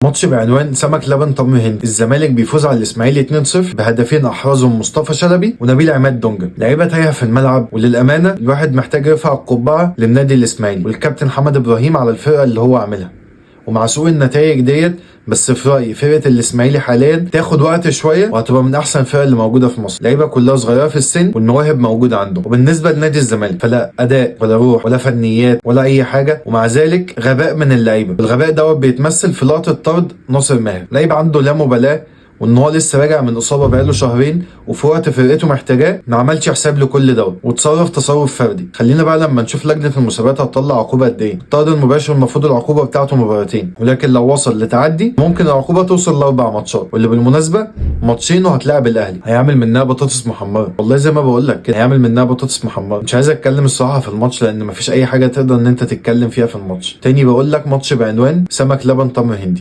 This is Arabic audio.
ماتش بعنوان سمك لبن طم هندي. الزمالك بيفوز على الاسماعيلي 2-0 بهدفين احرزهم مصطفى شلبي ونبيل عماد دونجا. لعيبه تايهه في الملعب، وللامانه الواحد محتاج يرفع القبعه للنادي الاسماعيلي والكابتن حمد ابراهيم على الفرقه اللي هو عاملها. ومع سوء النتائج ديت، بس في رايي فرقه الاسماعيلي حاليا تاخد وقت شويه وهتبقى من احسن الفرق اللي موجوده في مصر. لعيبه كلها صغيره في السن والمواهب موجوده عندهم. وبالنسبه لنادي الزمالك فلا اداء ولا روح ولا فنيات ولا اي حاجه، ومع ذلك غباء من اللعيبه. الغباء دوت بيتمثل في لقطه طرد ناصر ماهر. لعيب عنده لا مبالاه، وان هو لسه راجع من اصابه بقاله شهرين، وفي وقت فرقته محتاجاه ما عملش حساب لكل دوت وتصرف تصرف فردي. خلينا بقى لما نشوف لجنه المسابقات هتطلع عقوبه قد ايه. الطرد المباشر المفروض العقوبه بتاعته مباراتين، ولكن لو وصل لتعدي ممكن العقوبه توصل لاربع ماتشات، واللي بالمناسبه ماتشين وهتلاعب الاهلي. هيعمل منها بطاطس محمره، والله زي ما بقول لك كده هيعمل منها بطاطس محمره. مش عايز اتكلم الصراحه في الماتش لان مفيش اي حاجه تقدر ان انت تتكلم فيها في الماتش. تاني بقول لك ماتش بعنوان سمك لبن تمر هندي.